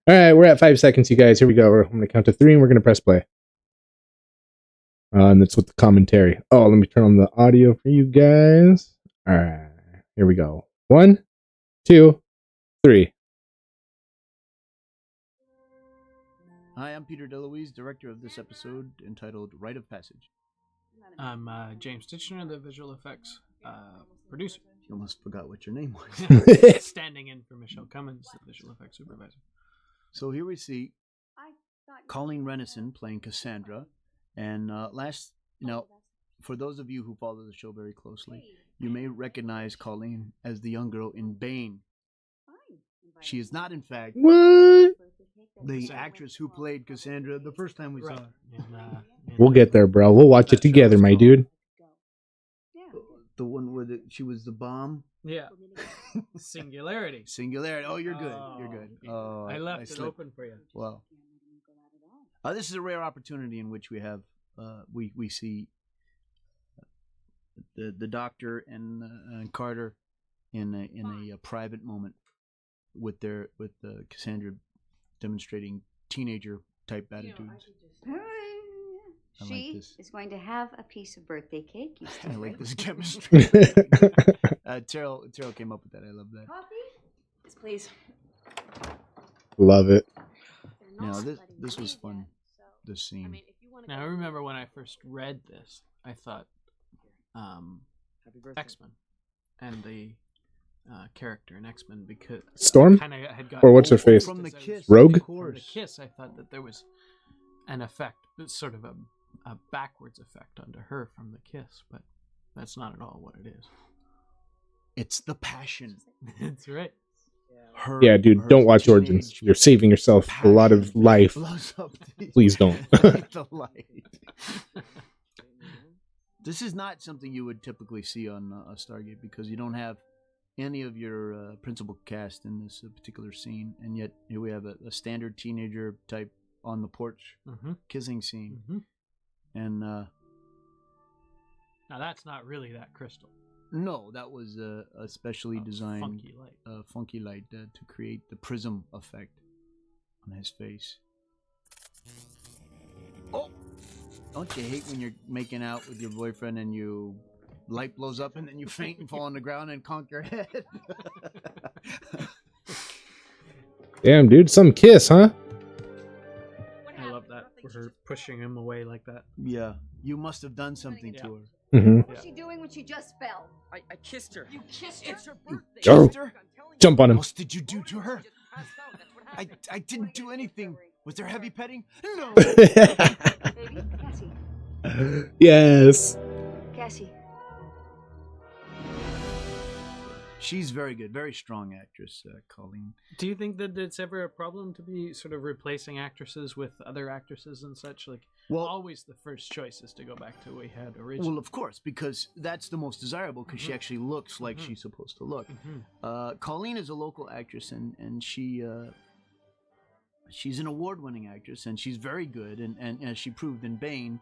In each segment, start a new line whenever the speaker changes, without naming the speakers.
All right, we're at 5 seconds, you guys. Here we go. I'm going to count to 3, and we're going to press play. And that's with the commentary. Oh, let me turn on the audio for you guys. All right, here we go. 1, 2, 3.
Hi, I'm Peter DeLuise, director of this episode entitled Rite of Passage.
I'm James Titchener, the visual effects producer.
You almost forgot what your name was.
Standing in for Michelle Cummins, the visual effects supervisor.
So here we see Colleen Renison playing Cassandra. And for those of you who follow the show very closely, you may recognize Colleen as the young girl in Bane. She is not, in fact,
What?
the actress who played Cassandra the first time we saw her.
We'll get there, bro. We'll watch it together, my dude.
The one where she was the bomb?
Yeah. Singularity.
Singularity. Oh, you're good. You're good. Oh,
I left it open for you.
Wow. This is a rare opportunity in which we have we see the Doctor and Carter in a private moment with Cassandra demonstrating teenager type attitudes.
She is going to have a piece of birthday cake.
I like this chemistry. Terrell came up with that. I love that.
Coffee? Yes, please.
Love it.
Now this was fun. This scene.
Now I remember when I first read this, I thought X-Men and the character in X-Men because
Storm?
Had
Or what's her face?
From the Kiss.
Rogue?
From the Kiss, I thought that there was an effect, sort of a backwards effect onto her from the Kiss, but that's not at all what it is.
It's the passion.
That's right.
Yeah, dude, don't watch Origins. You're saving yourself a lot of life. Please don't.
The light. This is not something you would typically see on a Stargate because you don't have any of your principal cast in this particular scene, and yet here we have a standard teenager type on the porch kissing scene. And now
that's not really that crystal.
No, that was a specially designed funky light to create the prism effect on his face. Oh, don't you hate when you're making out with your boyfriend and you light blows up and then you faint and fall on the ground and conk your head?
Damn, dude, some kiss, huh?
I love that. For her pushing him away like that.
Yeah, you must have done something to her.
Mm-hmm.
What's she doing when she just fell?
I kissed her.
You kissed her?
It's her birthday.
Kissed
her?
Jump on him.
What else did you do to her? I didn't do anything. Was there heavy petting? No.
Baby, Cassie.
Yes.
Cassie.
She's very good, very strong actress, Colleen.
Do you think that it's ever a problem to be sort of replacing actresses with other actresses and such? Like, always the first choice is to go back to what we had originally.
Well, of course, because that's the most desirable, because she actually looks like she's supposed to look. Colleen is a local actress, and she's an award-winning actress, and she's very good, and as she proved in Bane,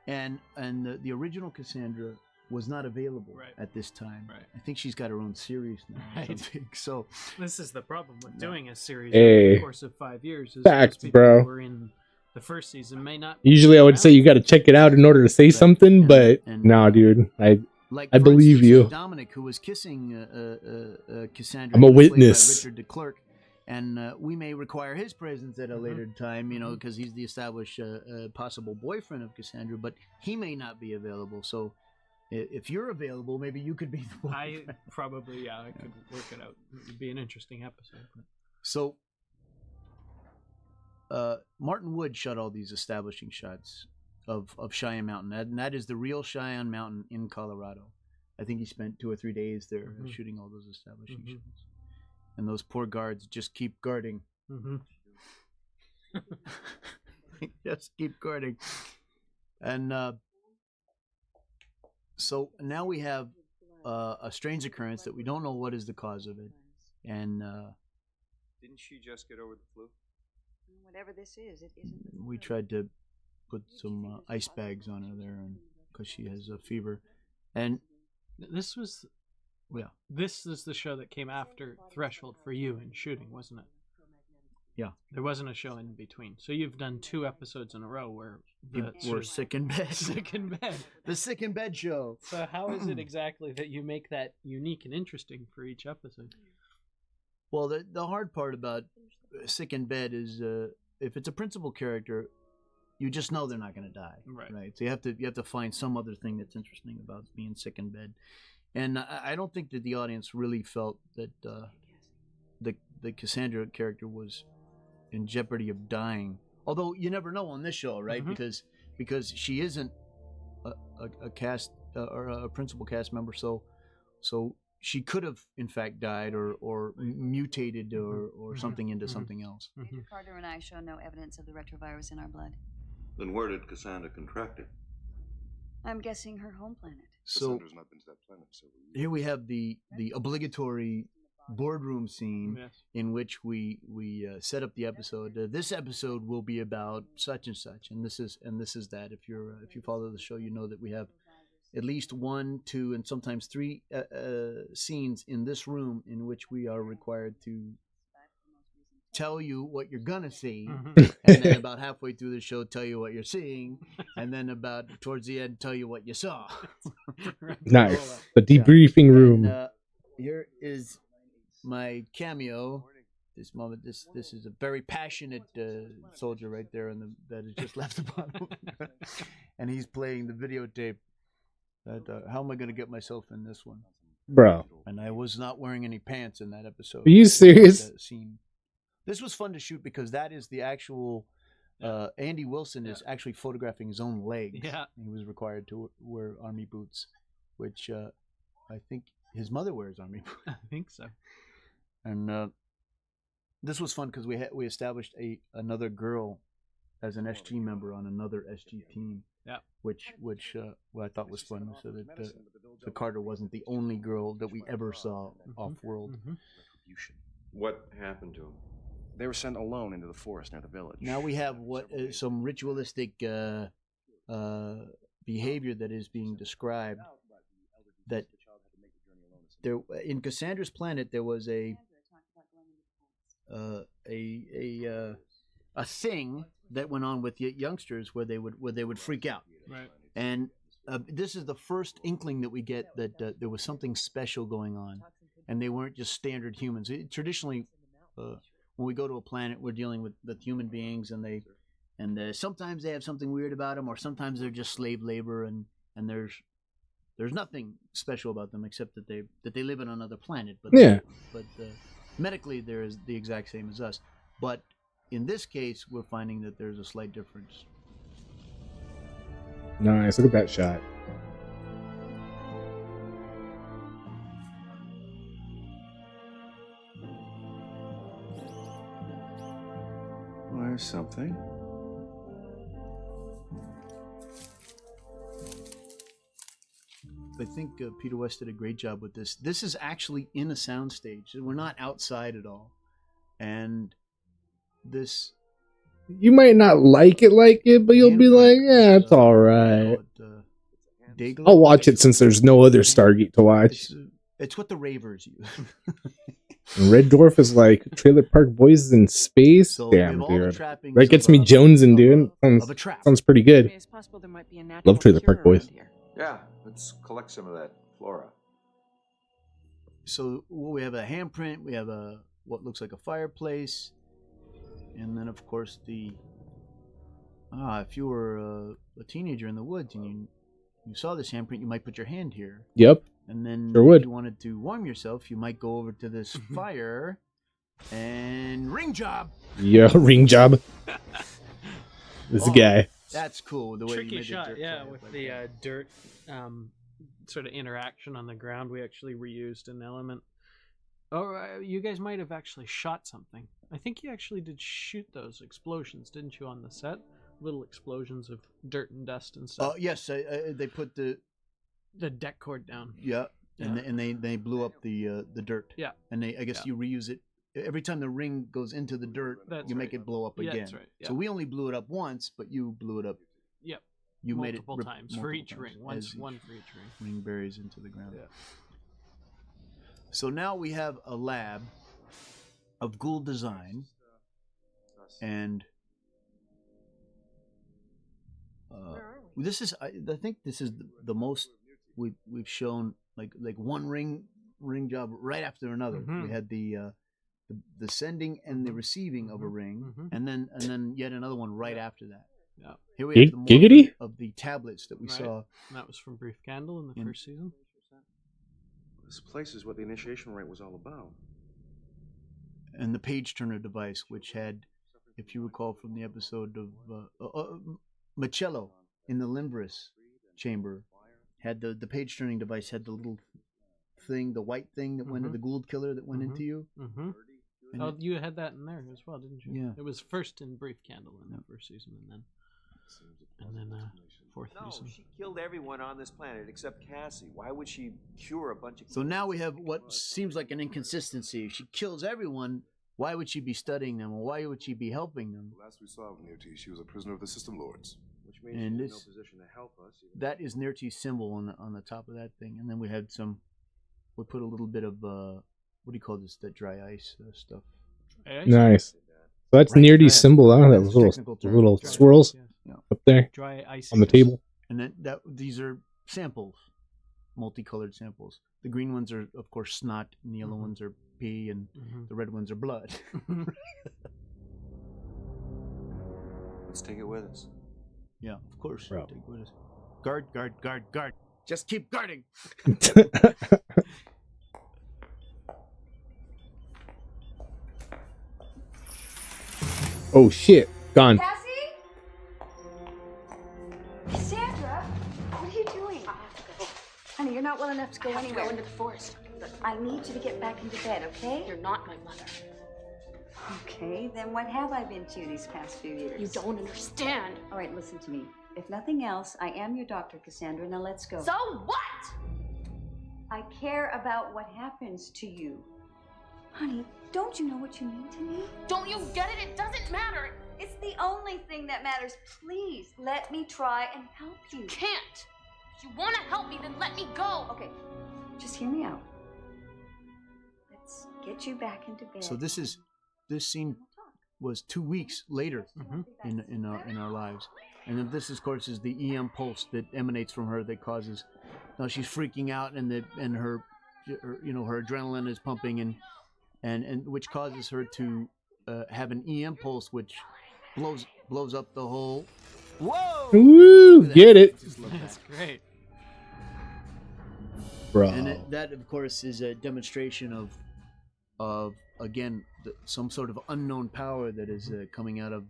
and the original Cassandra was not available at this time. Right. I think she's got her own series now. Right. So
this is the problem with doing a series
over
the course of 5 years. Is
facts,
people
bro.
Who were in the first season may not.
Usually, I would say you got to check it out in order to say something, but nah, dude, I believe you.
Dominic, who was kissing Cassandra,
I'm a witness.
Richard DeClercq, and we may require his presence at a later time, because he's the established possible boyfriend of Cassandra, but he may not be available. So if you're available, maybe you could be the boyfriend.
I could work it out. It would be an interesting episode. But.
So Martin Wood shot all these establishing shots of Cheyenne Mountain, and that is the real Cheyenne Mountain in Colorado. I think he spent 2 or 3 days there shooting all those establishing shots. And those poor guards just keep guarding. Just keep guarding. And so now we have a strange occurrence that we don't know what is the cause of it. And
didn't she just get over the flu?
Whatever this is, it isn't.
We tried to put some ice bags on her there, and because she has a fever. And
this was, this is the show that came after Threshold for you in shooting, wasn't it? There wasn't a show in between. So you've done 2 episodes in a row where
We're sick in bed.
sick in bed.
The sick in bed show.
So how is it exactly that you make that unique and interesting for each episode?
Well, the hard part about sick in bed is if it's a principal character, you just know they're not going to die,
Right.
So you have to find some other thing that's interesting about being sick in bed, and I don't think that the audience really felt that the Cassandra character was in jeopardy of dying. Although you never know on this show, right?
Mhm.
Because she isn't a cast or a principal cast member, so she could have in fact died or mutated or something into something else.
Major Carter and I show no evidence of the retrovirus in our blood.
Then where did Cassandra contract it?
I'm guessing her home planet.
So
Cassandra's not been to that planet, so
here we have the obligatory boardroom scene
Yes.
in which we set up the episode. This episode will be about such and such, and this is that. If you follow the show, you know that we have at least 1, 2, and sometimes 3 scenes in this room in which we are required to tell you what you're gonna see, and then about halfway through the show tell you what you're seeing, and then about towards the end tell you what you saw.
Nice. The debriefing room.
And, here is my cameo. This moment, this is a very passionate soldier right there, that has just left the bottom, and he's playing the videotape. That how am I going to get myself in this one,
Bro.
And I was not wearing any pants in that episode.
Are you serious?
That scene. This was fun to shoot because that is the actual. Andy Wilson is actually photographing his own legs.
Yeah.
He was required to wear army boots, which I think his mother wears army boots.
I think so.
And this was fun because we established another girl as an SG member on another SG team.
Yeah.
Which what I thought was fun, so that the Carter wasn't the only girl that we ever saw off world.
what happened to him?
They were sent alone into the forest near the village.
Now we have some ritualistic behavior that is being described. That there in Cassandra's planet there was a thing that went on with youngsters where they would freak out.
Right.
And this is the first inkling that we get that there was something special going on, and they weren't just standard humans. Traditionally, when we go to a planet, we're dealing with human beings, and sometimes they have something weird about them, or sometimes they're just slave labor, and there's nothing special about them except that they live on another planet. But medically, they're the exact same as us. But in this case, we're finding that there's a slight difference.
Nice. Look at that shot.
There's something.
I think Peter West did a great job with this. This is actually in a soundstage. We're not outside at all. And this...
You might not like it, but you'll be like, yeah, it's all right. I'll watch it since there's no other Stargate to watch.
It's what the ravers use.
Red Dwarf is like Trailer Park Boys in space.
So
damn, dude. That gets me jonesing, dude. Sounds pretty good.
It's possible there might be a natural
Love Trailer Park
cure
Boys.
around here.
Yeah, let's collect some of that flora.
So we have a handprint. We have what looks like a fireplace. And then, of course, if you were a teenager in the woods and you saw this handprint, you might put your hand here.
Yep.
And then
Sure would.
if you wanted to warm yourself, you might go over to this fire and ring job.
Yeah, ring job. This guy.
That's cool. The way
Tricky
you made
shot,
the dirt
yeah,
fire
with
like
the
that.
dirt sort of interaction on the ground. We actually reused an element. Oh, you guys might have actually shot something. I think you actually did shoot those explosions, didn't you, on the set? Little explosions of dirt and dust and stuff.
Oh yes, they put the
deck cord down.
yeah, and they blew up the dirt.
Yeah,
and I guess you reuse it every time the ring goes into the dirt.
That's
you make
right.
it blow up
Yeah,
again.
that's right. Yeah.
So we only blew it up once, but you blew it up.
Yep.
You
multiple
made it
times for
multiple
each
times
ring.
as
One for each ring.
ring buries into the ground.
Yeah.
So now we have a lab of Gould design, And this is, I think this is the most we've shown like one ring job right after another. We had the sending and the receiving of a ring, and then yet another one right after that.
Yeah.
Here we have the
Giggity?
morphing of the tablets that we saw.
And that was from Brief Candle in the first season.
This place is what the initiation rite was all about.
And the page turner device, which had, if you recall from the episode of Machello in the Limbrus chamber, had the page turning device, had the little thing, the white thing that went to the Gould killer that went into you. And
Oh, you had that in there as well, didn't you?
Yeah.
It was first in Brief Candle in the first season, and then fourth season.
She killed everyone on this planet except Cassie. Why would she cure a bunch of...
So now we have what seems like an inconsistency. If she kills everyone, why would she be studying them, or why would she be helping them?
Last we saw of Nirti, she was a prisoner of the System Lords.
Which means
And
she's in
this-
no position to help us.
That is Nirti's symbol on the top of that thing. And then we had we put a little bit of, what do you call this, that dry ice stuff.
Nice. So that's
Right,
Neardy's
yeah.
symbol. Huh?
That's
Those
a technical term.
little
Dry
swirls
ice,
yeah.
up there
Dry ice
on the table.
And then these are samples, multicolored samples. The green ones are, of course, snot, and the yellow ones are pee, and the red ones are blood.
Let's take it with us.
Yeah, of course.
Bro.
Take it with us. Guard, guard, guard, guard. Just keep guarding.
Oh shit, gone.
Cassie? Cassandra? What are you doing?
I have to go.
Honey, you're not well enough to go
I have to
anywhere.
go into the forest.
I need you to get back into bed, okay?
You're not my mother.
Okay, then what have I been to you these past few years?
You don't understand.
All right, listen to me. If nothing else, I am your doctor, Cassandra. Now let's go.
So what?
I care about what happens to you. Honey, don't you know what you mean to me?
Don't you get it? It doesn't matter.
It's the only thing that matters. Please, let me try and help you.
You can't. If you want to help me, then let me go.
Okay, just hear me out. Let's get you back into bed.
So this scene was 2 weeks later in our lives, and then this, of course, is the EM pulse that emanates from her that causes. Now she's freaking out, and her adrenaline is pumping, and which causes her to have an EM pulse, which blows up the whole. Whoa!
Woo! Get it,
That's great.
bro.
And that, of course, is a demonstration of again some sort of unknown power that is coming out of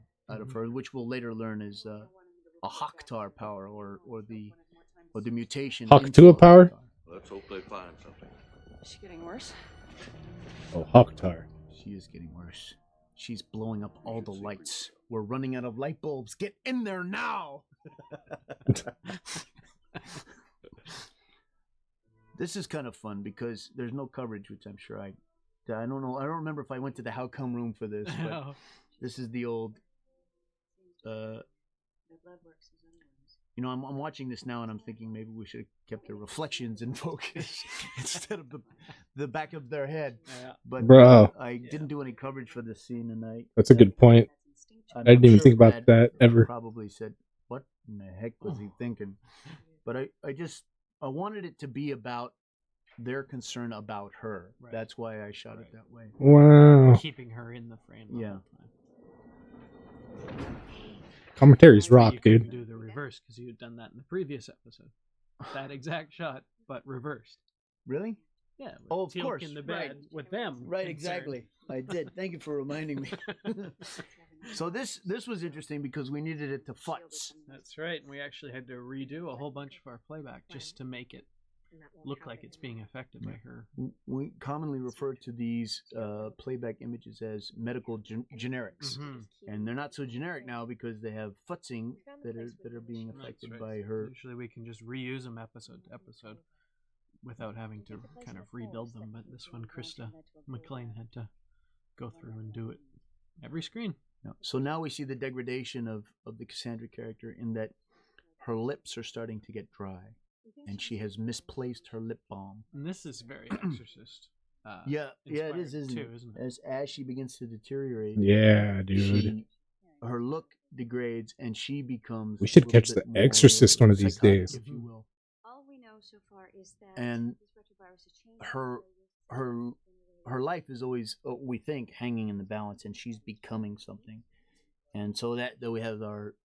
her, which we'll later learn is a Haktar power, or the mutation.
Haktua power?
Let's hope they find something.
Is she getting worse?
Oh, Hawktar.
She is getting worse. She's blowing up all the lights. We're running out of light bulbs. Get in there now! This is kind of fun because there's no coverage, which I'm sure I don't know. I don't remember if I went to the How Come room for this, but
No.
this is the old. I'm watching this now and I'm thinking maybe we should have kept the reflections in focus instead of the back of their head.
Yeah.
But
Bro.
I didn't do any coverage for this scene, and
That's a good point. I didn't even think about that ever.
Probably said, "What in the heck was he thinking?" But I wanted it to be about their concern about her.
Right.
That's why I shot it that way.
Wow.
Keeping her in the frame. the
Yeah.
whole time.
Commentary's rock,
You couldn't
dude.
do the reverse because you had done that in the previous episode. That exact shot, but reversed.
Really?
Yeah. with
Oh, of
Teal'c
course,
in the
right.
bed with them.
Right,
concerned.
exactly. I did. Thank you for reminding me. So this was interesting because we needed it to futz.
That's right. And we actually had to redo a whole bunch of our playback just to make it look like it's being affected by her.
We commonly refer to these playback images as medical generics, and they're not so generic now because they have futzing that are being
That's
affected
right.
by her.
Usually we can just reuse them episode to episode without having to kind of rebuild them. But this one, Krista McLean had to go through and do it every screen.
Yeah. So now we see the degradation of the Cassandra character in that her lips are starting to get dry, and she has misplaced her lip balm.
And this is very Exorcist.
Yeah, it is,
inspired
isn't
too,
it?
isn't it?
As she begins to deteriorate,
Yeah, dude.
she her look degrades and she becomes.
We should
a little
catch
bit
The
more
Exorcist one of these
psychotic,
days.
if you will.
All we know so far is that
And
this retrovirus is changing
her life is always, we think, hanging in the balance, and she's becoming something. And so that we have our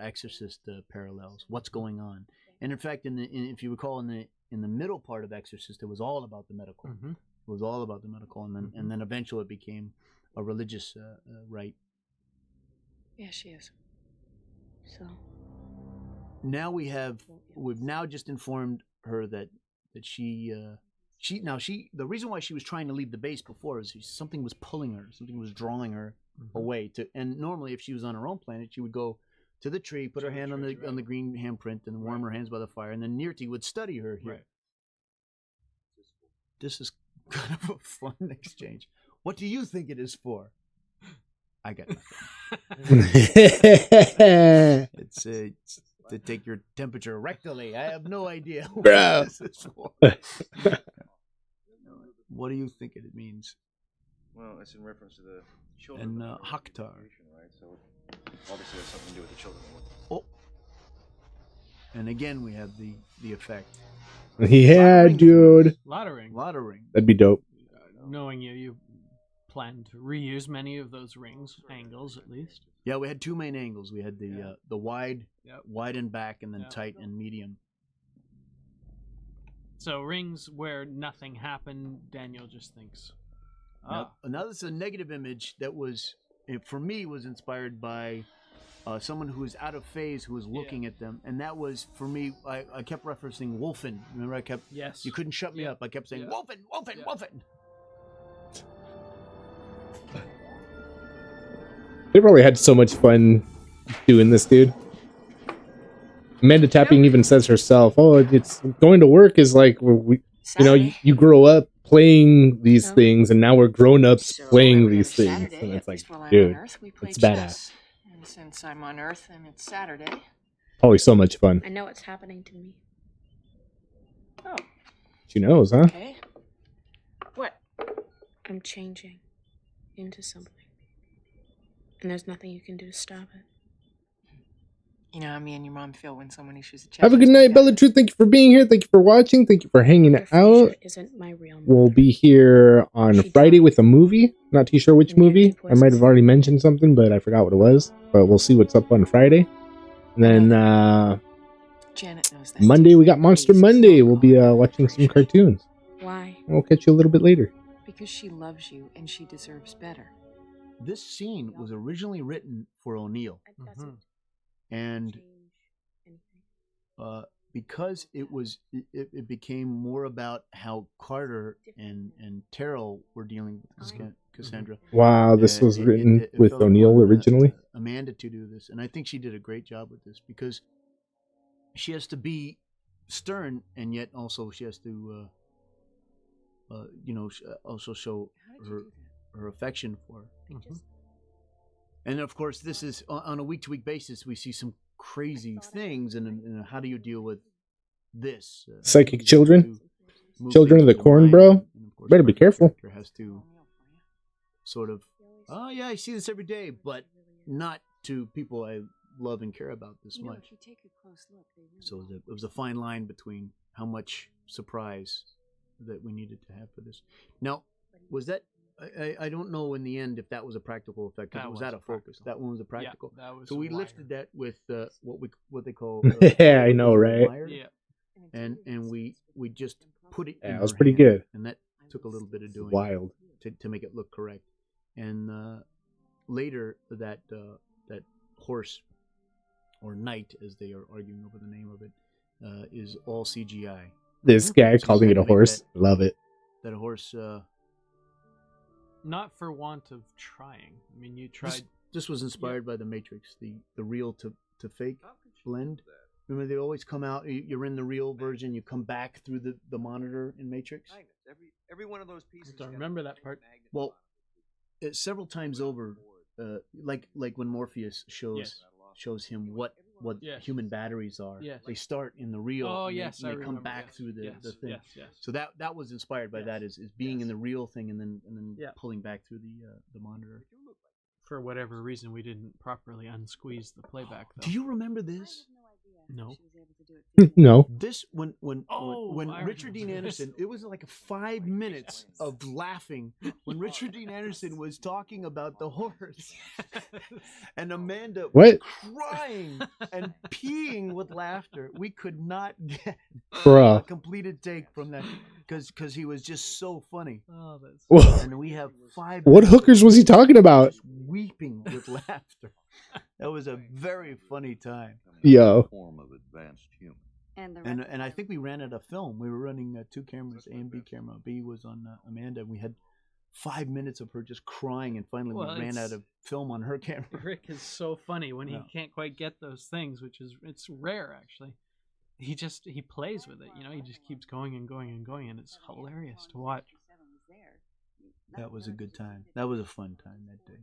Exorcist parallels. What's going on? And in fact, if you recall, in the middle part of Exorcist, it was all about the medical.
Mm-hmm.
It was all about the medical, and then eventually it became a religious rite.
Yeah, she is. So
Now we've now just informed her that the reason why she was trying to leave the base before is something was pulling her, something was drawing her away to. And normally, if she was on her own planet, she would go to the tree, put her hand on the green handprint, and warm her hands by the fire, and then Nirti would study her here.
Right.
This is kind of a fun exchange. What do you think it is for? I got nothing. It's to take your temperature rectally. I have no idea what
Bro.
this is for. What do you think it means?
Well, it's in reference to the children.
And
that are
Hakhtar.
right? So it obviously has something to do with the children.
Oh. And again, we have the effect.
Yeah, dude.
Lot of rings.
That'd be dope.
Knowing you plan to reuse many of those rings, angles at least.
Yeah, we had two main angles. We had the wide, wide and back, and then
Yep.
tight and medium.
So rings where nothing happened, Daniel just thinks.
Now this is a negative image that was, for me, was inspired by someone who was out of phase, who was looking at them, and that was, for me, I kept referencing Wolfen. Remember, I kept,
Yes.
you couldn't shut me up. I kept saying,
Yeah.
Wolfen, Wolfen,
Yeah.
Wolfen.
They probably had so much fun doing this, dude. Amanda Tapping even says herself, "Oh, it's going to work is like you grow up playing these things, and now we're grown ups playing these things, and it's like, dude, it's badass.
And since I'm on Earth and it's Saturday,
Probably so much fun.
I know what's happening to me. Oh,
She knows, huh?
okay. What? I'm changing into something. And there's nothing you can do to stop it.
You know how me and your mom feel when someone issues a check.
Have a good night, Bella Truth. Thank you for being here. Thank you for watching. Thank you for hanging out.
Isn't my real
We'll be here on Friday with a movie. Not too sure which movie. I might have already mentioned something, but I forgot what it was. But we'll see what's up on Friday. And then
Janet knows that.
Monday, we got Monster Monday. We'll be watching some cartoons.
Why?
And we'll catch you a little bit later.
Because she loves you and she deserves better.
This scene was originally written for O'Neill. And because it became more about how Carter and Terrell were dealing with Cassandra.
Wow, this was written with
fell
O'Neill
upon,
originally.
Amanda to do this, and I think she did a great job with this because she has to be stern, and yet also she has to, also show her affection for her. And of course, this is on a week-to-week basis. We see some crazy things, and how do you deal with this?
Psychic children? Children of the corn, bro? Better be careful.
Has to sort of, oh yeah, I see this every day, but not to people I love and care about this much.
If you take a close look,
So it was a fine line between how much surprise that we needed to have for this. Now, was that? I don't know in the end if that was a practical effect because it was out of focus. That one was a practical.
Yeah, that was
so we lifted that with what they call.
Yeah, I know, right?
Yeah.
And we just put it.
Yeah,
in
it was
her
pretty
hand,
good.
and that took a little bit of doing.
Wild.
To make it look correct. And later that horse or knight, as they are arguing over the name of it, is all CGI.
This guy
So
calling
you
it a
had to make
horse. Love it.
That horse.
Not for want of trying. I mean, you tried.
This was inspired by the Matrix, the real to fake blend. Remember, they always come out. You're in the real version. You come back through the monitor in Matrix.
Every one of those pieces.
I don't remember that part.
Well, several times over, like when Morpheus shows him what human batteries are.
Yes.
They start in the real.
Oh,
and
yes,
they
I
come
remember,
back
yes,
through the
yes,
thing.
yes, yes.
So that was inspired by that is being in the real thing and then pulling back through the monitor.
For whatever reason, we didn't properly unsqueeze the playback, though.
Do you remember this?
No.
No.
This when
I
Richard Dean
remember this.
Anderson, it was like 5 minutes of laughing when Richard Dean Anderson was talking about the horse, and Amanda was
What?
crying and peeing with laughter. We could not get
Bruh.
a completed take from that because he was just so funny.
Oh, that's
Wha-
And we have 5
What
minutes of
hookers was he talking about?
just weeping with laughter. That was a very funny time.
Yo.
Form of advanced human.
And I think we ran out of film. We were running 2 cameras, A and B camera. B was on Amanda, and we had 5 minutes of her just crying, and finally
Well,
we ran out of film on her camera.
Rick is so funny when he
Yeah.
can't quite get those things, which is it's rare actually. He plays with it, he just keeps going and going and going, and it's hilarious to watch.
That was a good time. That was a fun time that day.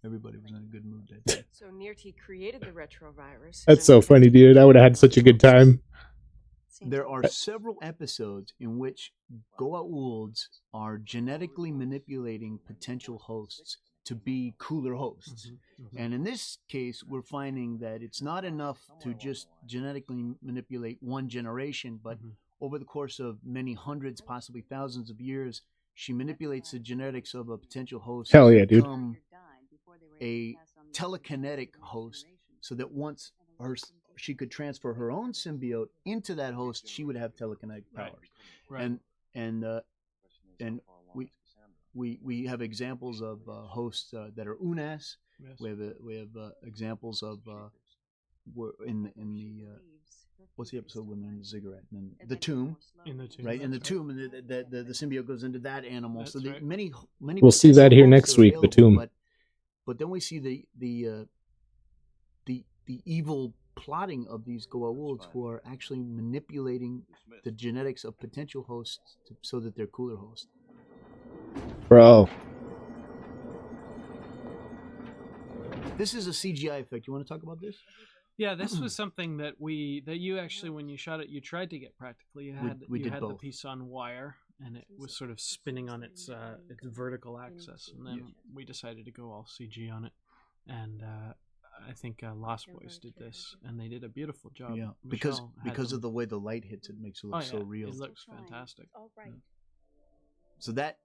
Everybody was in a good mood that day.
So Nirti created the retrovirus.
That's so funny, dude. I would have had such a good time.
There are several episodes in which Goa'ulds are genetically manipulating potential hosts to be cooler hosts. And in this case, we're finding that it's not enough to just genetically manipulate one generation, but over the course of many hundreds, possibly thousands of years, she manipulates the genetics of a potential host
Hell
to
yeah, dude.
become a telekinetic host, so that once she could transfer her own symbiote into that host, she would have telekinetic powers.
Right.
And we have examples of hosts that are unas.
Yes.
We have examples of in the what's the episode when they're in the ziggurat? And the tomb.
In the tomb,
right? In the
that's
tomb, and the symbiote goes into that animal.
That's
so the,
right.
many
We'll see that
potential
here
hosts
next
are
week, the
available,
tomb.
But then we see the evil plotting of these Goa'ulds who are actually manipulating the genetics of potential hosts so that they're cooler hosts.
Bro.
This is a CGI effect. You want to talk about this?
Yeah, this was something that you actually, when you shot it, you tried to get practically. You had
We
you
did
had the
both.
piece on wire, and it was sort of spinning on its vertical axis, and then we decided to go all CG on it. And I think Lost Boys did this, and they did a beautiful job.
Yeah,
Michelle had
because
them-
of the way the light hits, it makes it look so real.
It looks fantastic.
So that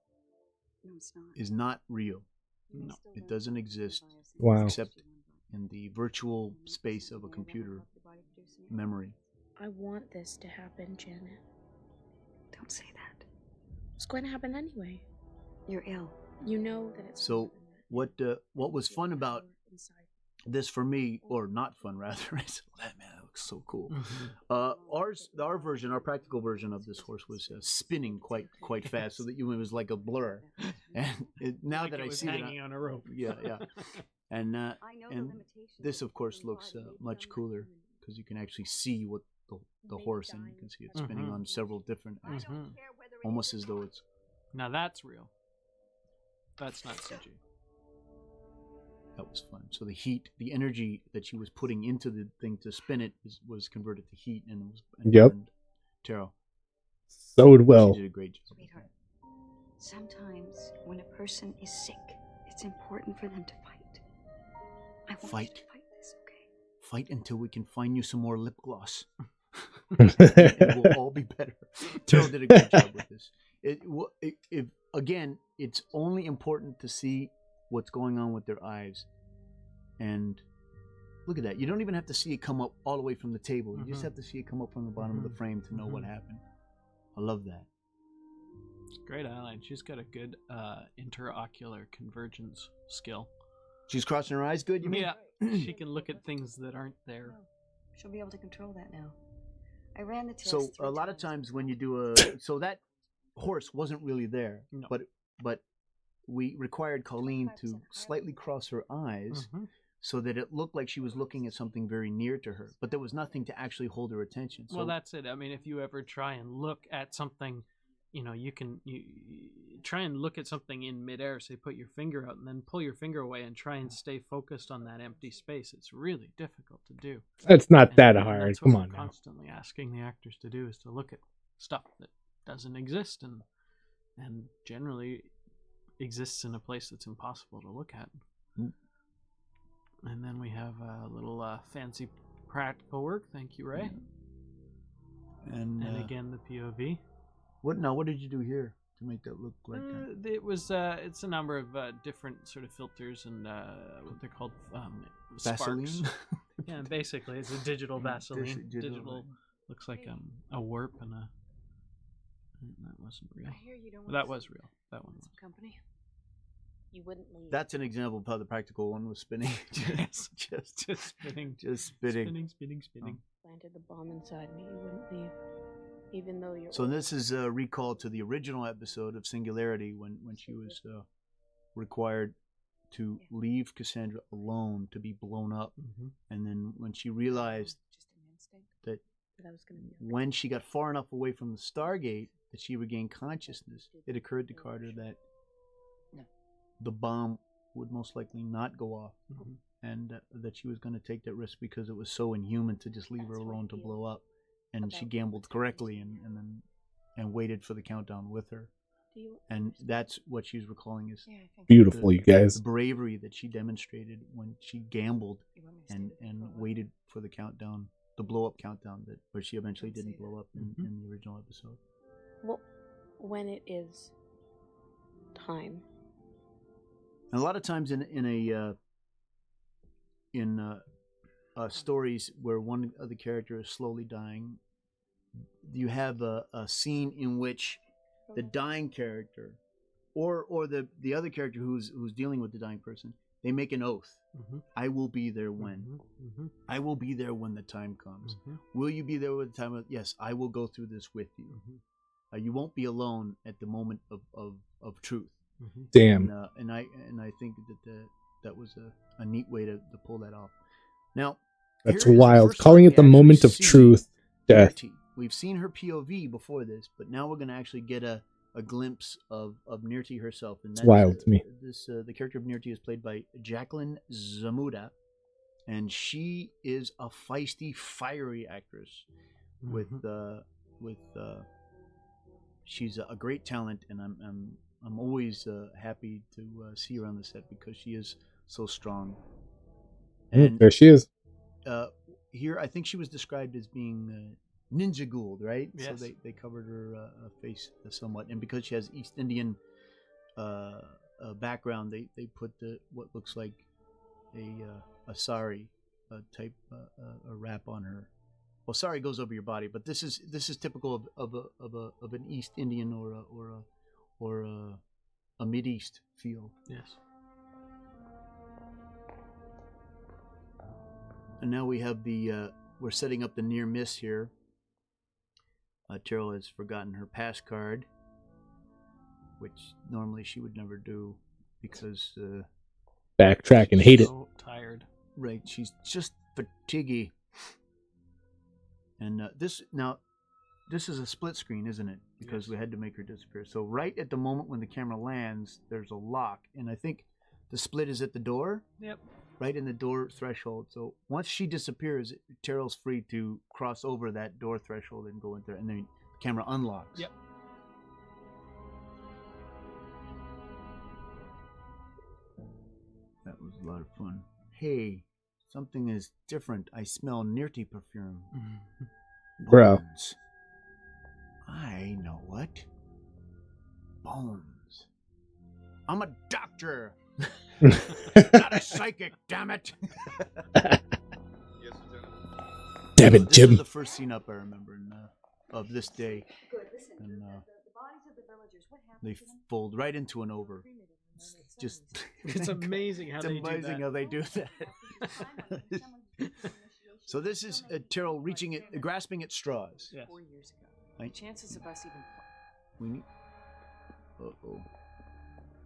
is not real.
No.
It doesn't exist.
Wow.
Except in the virtual space of a computer memory.
I want this to happen, Janet.
Don't say that.
It's going to happen anyway.
You're ill.
You know that it's
So what was fun about this for me, or not fun rather, is that man, that looks so cool. Our version, our practical version of this horse was spinning quite fast, so that it was like a blur. And now
Like
that
it
I
was
see it,
hanging on a rope.
yeah. And this, of course, looks much cooler because you can actually see what the horse, and you can see it spinning on several different axes, almost as though it's.
Now that's real. That's not CG.
That was fun. So the heat, the energy that she was putting into the thing to spin it was converted to heat, and it was. And
Yep.
Taro.
Sewed well.
She did a great job.
Sweetheart, sometimes when a person is sick, it's important for them to fight. I want you
Fight.
to fight this, okay?
Fight until we can find you some more lip gloss. It will all be better. Taro did a great job with this. Again, it's only important to see what's going on with their eyes. And look at that. You don't even have to see it come up all the way from the table. You just have to see it come up from the bottom of the frame to know what happened. I love that.
Great eyeline. She's got a good interocular convergence skill.
She's crossing her eyes good, you mean?
Yeah, she can look at things that aren't there.
She'll be able to control that now. I ran the test.
So
3
a lot of
times.
times when you do so that horse wasn't really there,
No.
but we required Colleen to slightly cross her eyes so that it looked like she was looking at something very near to her, but there was nothing to actually hold her attention. So
Well, that's it. I mean, if you ever try and look at something, you try and look at something in midair, say put your finger out and then pull your finger away and try and stay focused on that empty space. It's really difficult to do.
It's not that
And
hard.
that's
Come
what
on
we're
now.
constantly asking the actors to do, is to look at stuff that doesn't exist and generally exists in a place that's impossible to look at. fancy practical work. Thank you, Ray.
And
again, the POV.
What did you do here to make that look like that?
It was it's a number of different sort of filters and what they're called
Vaseline?
sparks. Yeah, basically it's a digital Vaseline. Digital looks like a warp and a. That wasn't real.
I hear you don't want
That
to
was real. That one was.
Company. You wouldn't leave.
That's an example of how the practical one was spinning.
just spinning.
Just spinning.
Spinning.
Planted the bomb inside me. You wouldn't leave, even though you're.
So this is a recall to the original episode of Singularity when she was required to leave Cassandra alone to be blown up, and then when she realized that when she got far enough away from the Stargate that she regained consciousness, it occurred to Carter that the bomb would most likely not go off, and that she was going to take that risk because it was so inhuman to just leave her alone to blow up, and she gambled correctly and waited for the countdown with her, and that's what she's recalling is
beautiful, you guys.
the bravery that she demonstrated when she gambled and waited for the countdown, the blow up countdown where she eventually didn't blow up in the original episode.
Well, when it is time.
And a lot of times in stories where one of the characters is slowly dying, you have a scene in which the dying character or the other character who's dealing with the dying person, they make an oath. I will be there when. I will be there when the time comes. Will you be there when the time? Yes, I will go through this with you. You won't be alone at the moment of truth.
Damn.
And I think that was a neat way to pull that off. Now,
that's wild. Calling it the moment of truth. Death.
Nirti. We've seen her POV before this, but now we're going to actually get a glimpse of Nirti herself. And
it's wild to me.
The character of Nirti is played by Jacqueline Zamuda, and she is a feisty, fiery actress. She's a great talent, and I'm always happy to see her on the set because she is so strong. And
there she is.
Here, I think she was described as being Ninja Gould, right?
Yes.
So they covered her face somewhat, and because she has East Indian background, they put what looks like a sari type a wrap on her. Well, sari goes over your body, but this is typical of an East Indian or a Mideast feel.
Yes.
And now we have we're setting up the near miss here. Terrell has forgotten her pass card, which normally she would never do because
backtrack and hate it.
So tired.
Right, she's just fatiguey. And this is a split screen, isn't it? Because we had to make her disappear. So right at the moment when the camera lands, there's a lock, and I think the split is at the door.
Yep.
Right in the door threshold. So once she disappears, Terrell's free to cross over that door threshold and go in there, and then the camera unlocks.
Yep.
That was a lot of fun. Hey, something is different. I smell Nirti perfume.
Bro.
Bones. I know what. Bones. I'm a doctor. Not a psychic, damn it.
Damn it, Jim.
This is the first scene up I remember of this day. And they fold right into an over. It's just
it's amazing how they
do that. So this is Terrell grasping at straws.
Yes.
4 years ago.
Right?
Chances of us even.
We need.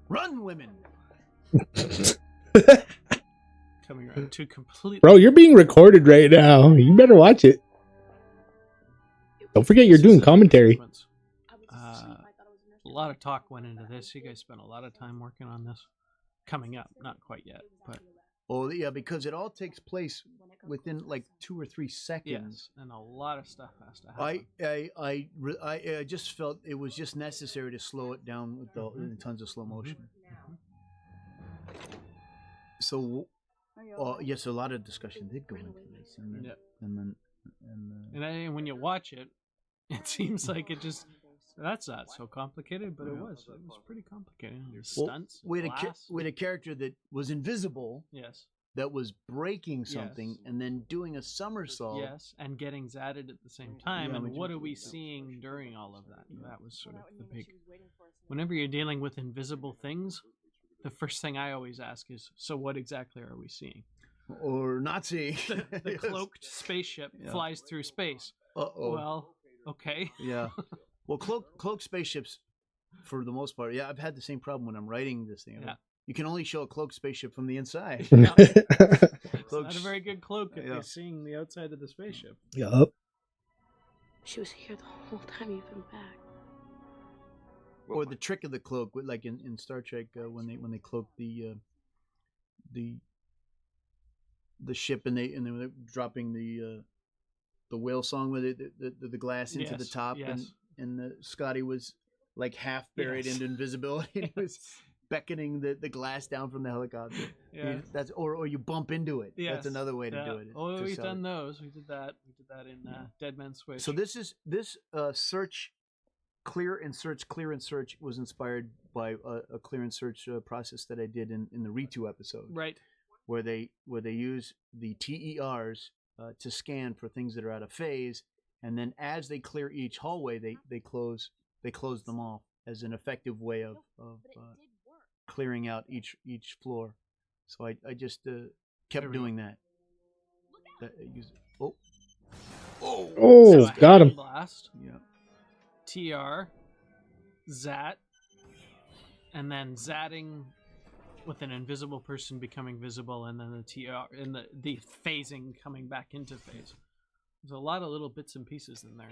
Run, women!
Coming around to completely.
Bro, you're being recorded right now. You better watch it. Don't forget you're doing commentary.
A lot of talk went into this. You guys spent a lot of time working on this. Coming up, not quite yet, but.
Oh yeah, because it all takes place within like 2 or 3 seconds.
Yes, and a lot of stuff has to happen.
I just felt it was just necessary to slow it down with in tons of slow motion. So yes, a lot of discussion did go into this, and then,
Yeah.
and
when you watch it, it seems like that's not so complicated, but it was pretty complicated. Stunts,
we had
glass.
we had a character that was invisible.
Yes.
That was breaking something and then doing a somersault.
Yes, and getting zatted at the same time. And what are we seeing during all of that? That was sort of the big. Whenever you're dealing with invisible things, the first thing I always ask is, so what exactly are we seeing?
Or not seeing.
The cloaked spaceship flies through space. Well, okay.
Yeah. Well, cloaked spaceships, for the most part, I've had the same problem when I'm writing this thing.
Yeah.
You can only show a cloaked spaceship from the inside.
It's not a very good cloak if you're seeing the outside of the spaceship.
Yup.
She was here the whole time you've been back.
Or the trick of the cloak, like in Star Trek, when they cloak the ship and they were dropping the whale song with the glass into the top, and Scotty was like half buried into invisibility. And he was beckoning the glass down from the helicopter.
Yeah,
that's or you bump into it.
Yes.
That's another way to do it.
Oh, we've done those. We did that. We did that in Dead Man's Switch.
So this search, clear and search was inspired by a clear and search process that I did in the Rite episode.
Right.
Where they use the TERs to scan for things that are out of phase, and then as they clear each hallway, they close them off as an effective way of clearing out each floor. So I just kept doing that.
Oh, got him.
Blast.
Yeah.
TR, Zat, and then zatting with an invisible person becoming visible, and then the TR and the phasing coming back into phase. There's a lot of little bits and pieces in there.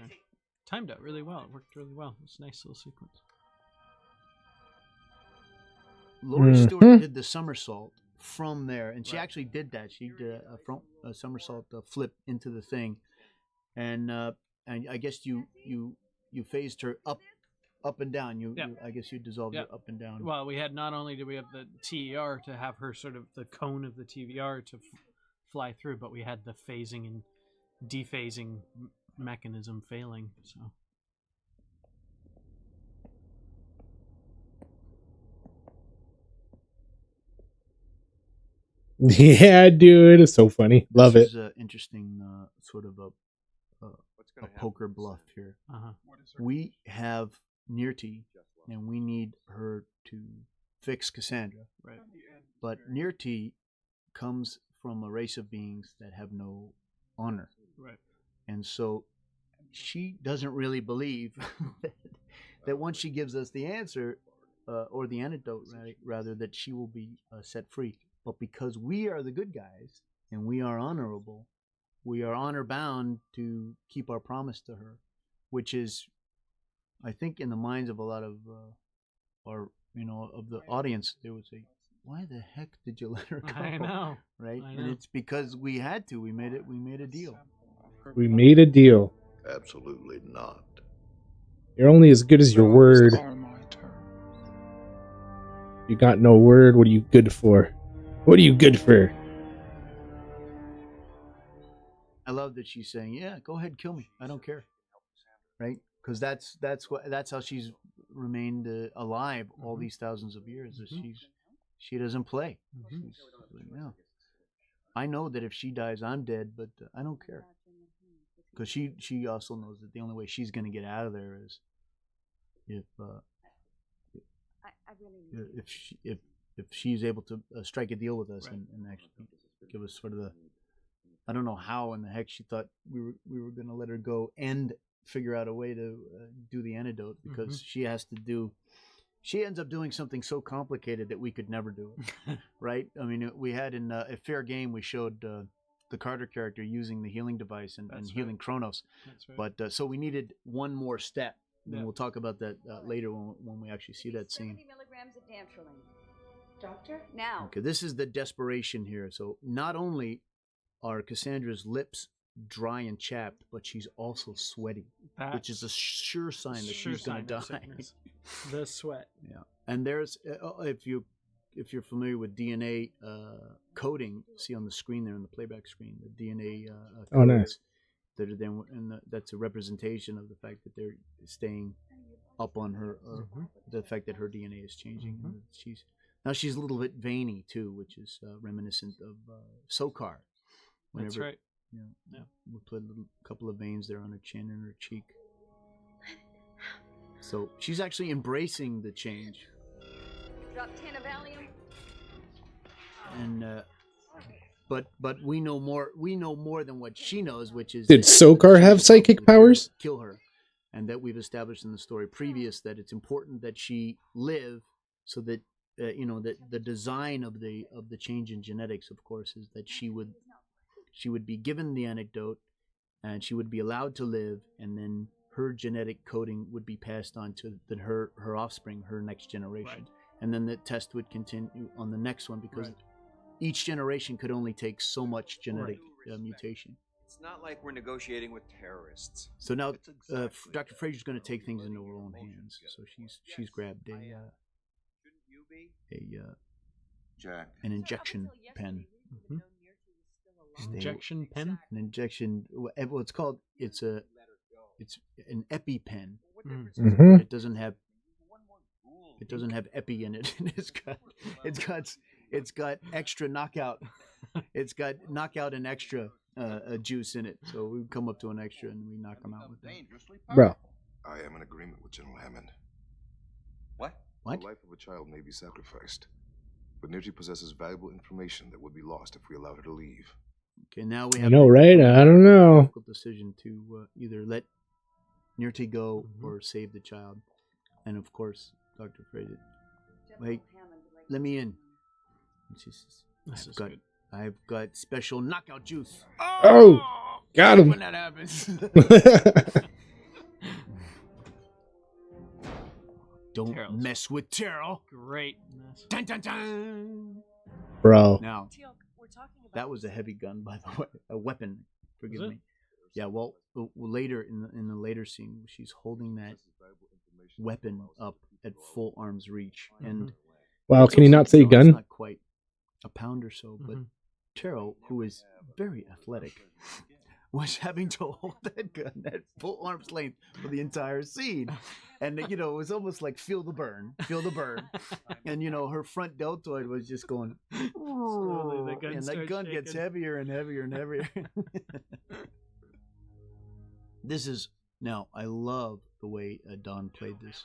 Timed out really well. It worked really well. It's a nice little sequence.
Laurie Stewart did the somersault from there, and she actually did that. She did a somersault flip into the thing, and I guess you phased her up and down. I guess you dissolved her up and down.
Well, we had not only did we have the TER to have her sort of the cone of the TVR to fly through, but we had the phasing and dephasing mechanism failing. So.
Yeah, dude, it's so funny. Love
this
it.
Is an interesting sort of a poker bluff here. We have Nirti, and we need her to fix Cassandra.
Right.
But Nirti comes from a race of beings that have no honor.
Right.
And so she doesn't really believe that once she gives us the answer, or the antidote, rather, that she will be set free. But because we are the good guys and we are honorable, we are honor bound to keep our promise to her, which is, I think, in the minds of a lot of of the audience, they would say, "Why the heck did you let her go?"
I know,
right?
I know.
And it's because we had to. We made a deal.
We made a deal.
Absolutely not.
You're only as good as your word. You got no word. What are you good for? What are you good for?
I love that she's saying, "Yeah, go ahead, kill me. I don't care." Right? Because that's how she's remained alive all these thousands of years. She doesn't play. She's like, yeah. I know that if she dies, I'm dead, but I don't care. Because she also knows that the only way she's going to get out of there is if she's able to strike a deal with us, and actually give us sort of the, I don't know how in the heck she thought we were going to let her go and figure out a way to do the antidote, because she ends up doing something so complicated that we could never do it. Right? I mean, we had in a Fair Game, we showed the Carter character using the healing device and healing Kronos.
That's right.
But so we needed one more step. And we'll talk about that later when we actually see that scene.
70 milligrams of dantrolene. Doctor? Now.
Okay, this is the desperation here. So not only are Cassandra's lips dry and chapped, but she's also sweaty, which is a sure sign that she's going to die.
The sweat.
Yeah. And there's, if you if you're familiar with DNA coding, see on the screen there, on the playback screen, the DNA codes
Oh, nice.
that are then, and that's a representation of the fact that they're staying up on her, the fact that her DNA is changing. And she's a little bit veiny too, which is reminiscent of Sokar.
That's right.
Yeah. We put a couple of veins there on her chin and her cheek. So she's actually embracing the change.
Drop 10 of Valium.
And but we know more than what she knows, which is
Did Sokar have psychic powers?
Kill her, and that we've established in the story previous that it's important that she live, so that that the design of the change in genetics, of course, is that she would be given the antidote, and she would be allowed to live, and then her genetic coding would be passed on to her offspring, her next generation.
Right.
And then the test would continue on the next one, because each generation could only take so much genetic mutation.
It's not like we're negotiating with terrorists.
So now Dr. Fraser's going to take things into her own hands. So she's grabbed an injection pen.
Injection pen?
An injection. Well, it's called. It's an EpiPen.
Mm-hmm.
It doesn't have epi in it. It's got extra knockout. It's got knockout and extra juice in it. So we come up to an extra and we knock them out with that.
Bro.
I am in agreement with General Hammond.
What?
What?
The life of a child may be sacrificed, but Nirti possesses valuable information that would be lost if we allowed her to leave.
Okay, now we
I
have
know, right? I don't know.
difficult decision to either let Nirti go or save the child. And of course, Dr. Fraser, like, let me in. I've got special knockout juice.
Oh, got him.
When that happens. Don't mess with Terrell.
Great.
Dun, dun, dun.
Bro.
Now, that was a heavy gun, by the way. A weapon. Forgive me. Yeah, well, later in the later scene, she's holding that weapon up at full arm's reach. And
wow, can you not say gun?
It's not quite a pound or so, but Terrell, who is very athletic, was having to hold that gun at full arm's length for the entire scene. And, it was almost like feel the burn. And, her front deltoid was just going,
Slowly,
and that gun gets heavier and heavier and heavier. Now, I love the way Don played this.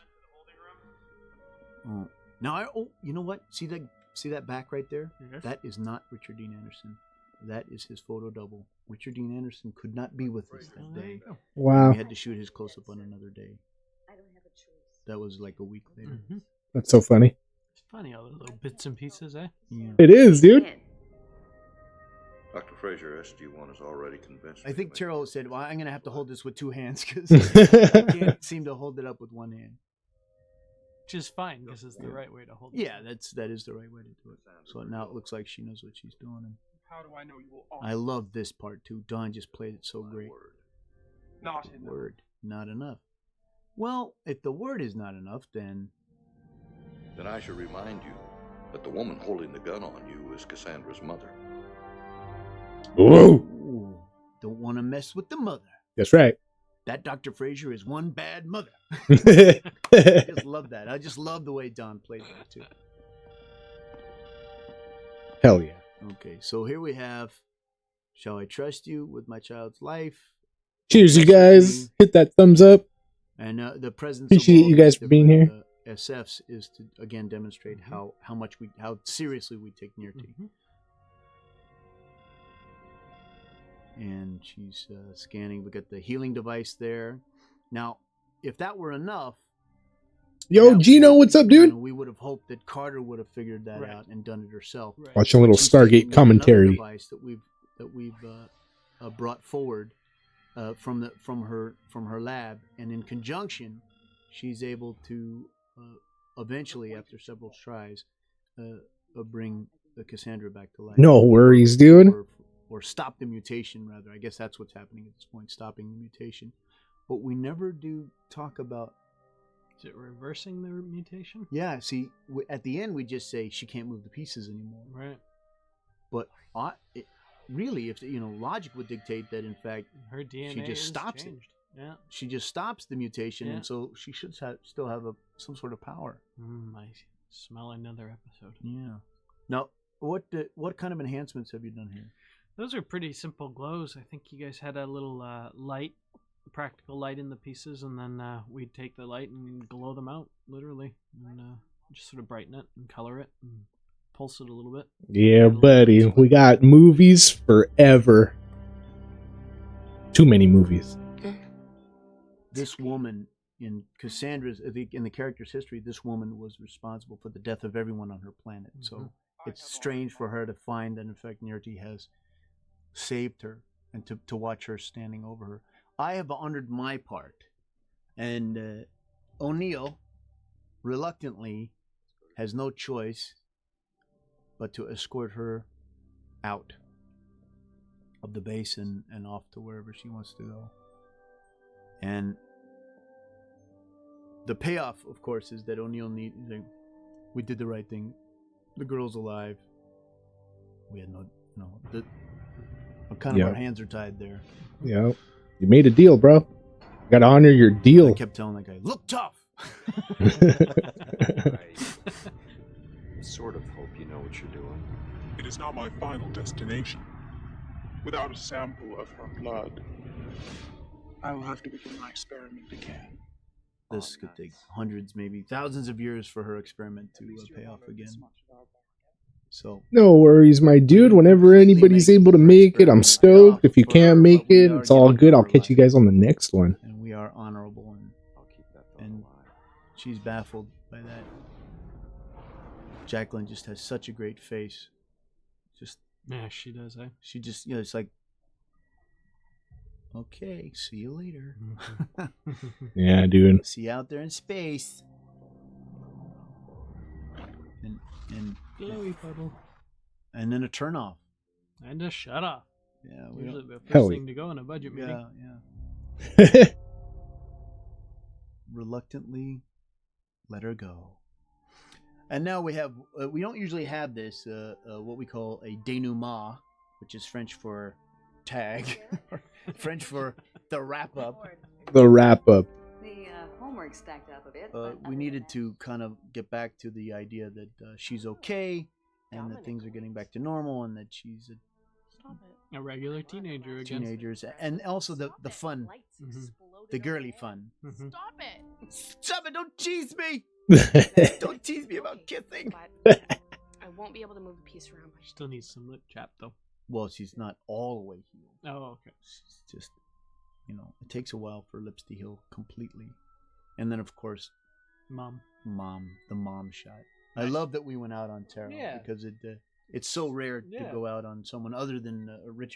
Oh. Now, you know what? See that back right there?
Yes.
That is not Richard Dean Anderson. That is his photo double. Richard Dean Anderson could not be with us that day.
Wow.
We had to shoot his close-up on another day. That was like a week later.
That's so funny.
It's funny, all the little bits and pieces, eh?
Yeah.
It is, dude.
Dr. Fraser, SG1 is already convinced.
I think Terrell said, well, I'm going to have to hold this with two hands because I can't seem to hold it up with one hand.
Which is fine, because it's the right way to hold it.
Yeah, that is the right way to do it. So now it looks like she knows what she's doing. And
how do I know you will
I love this part too. Don just played it so great.
Not enough.
Word, not enough. Well, if the word is not enough, then
I should remind you that the woman holding the gun on you is Cassandra's mother.
Whoa.
Ooh, don't want to mess with the mother.
That's right.
That Dr. Fraser is one bad mother.
I
just love that. I just love the way Don played that too.
Hell yeah.
Okay, so here we have Shall I Trust You with My Child's Life?
Cheers, you guys. Hit that thumbs up.
And the presence
Appreciate
of
you guys for being here.
SFs is to again demonstrate how seriously we take Nirti. And she's scanning. We got the healing device there. Now, if that were enough,
yo, Gino, what's up, dude?
We would have hoped that Carter would have figured that out and done it herself.
Right.
Watching a little Stargate commentary.
Device that we've brought forward from her lab, and in conjunction, she's able to eventually, after several tries, bring Cassandra back to life.
No worries, dude.
Or stop the mutation, rather. I guess that's what's happening at this point, stopping the mutation. But we never do talk about
Is it reversing the mutation?
Yeah, see, at the end we just say she can't move the pieces anymore.
Right.
But really, if logic would dictate that in fact
her DNA
she just
is
stops
changed.
it.
Yeah.
She just stops the mutation,
Yeah.
and so she should still have some sort of power.
I smell another episode.
Yeah. Now, what kind of enhancements have you done here?
Those are pretty simple glows. I think you guys had a little light, practical light in the pieces, and then we'd take the light and glow them out, literally, and just sort of brighten it and color it and pulse it a little bit.
Yeah, buddy. We got movies forever. Too many movies.
This woman in Cassandra's, in the character's history, this woman was responsible for the death of everyone on her planet. So it's strange for her to find that, in fact, Nerti has saved her and to watch her standing over her. I have honored my part, and O'Neill reluctantly has no choice but to escort her out of the base and off to wherever she wants to go. And the payoff, of course, is that O'Neill we did the right thing. The girl's alive. We had kind of our hands are tied there.
Yeah, you made a deal, bro. You gotta honor your deal.
I kept telling that guy, "Look tough."
I sort of hope you know what you're doing.
It is not my final destination. Without a sample of her blood, I will have to begin my experiment again.
This could take hundreds, maybe thousands of years for her experiment to pay off again. So
no worries, my dude. Whenever anybody's able to make it, I'm stoked. If you can't make it, it's all good. I'll catch you guys on the next one.
And we are honorable, and she's baffled by that. Jacqueline just has such a great face.
Yeah, she does, eh?
She just, it's like, okay, see you later.
Yeah, dude.
See you out there in space. And
glowy puddle.
And then a turn off.
And a shut off.
Yeah,
usually the first thing to go in a budget meeting.
Yeah. Reluctantly let her go. And now we have, we don't usually have this, what we call a denouement, which is French for tag, French for the wrap up.
The wrap up.
The homework stacked up a bit.
We needed to kind of get back to the idea that she's okay, and that things are getting back to normal, and that she's
a regular teenager again.
Teenagers, and also the fun, the girly fun.
Stop it!
Stop it! Don't tease me! Don't tease me about kissing.
I won't be able to move the piece around.
Still needs some lip chap though.
Well, she's not all the way healed.
Oh, okay.
She's just, it takes a while for lips to heal completely. And then, of course, the mom shot. I love that we went out on Tara because it's so rare to go out on someone other than Richard.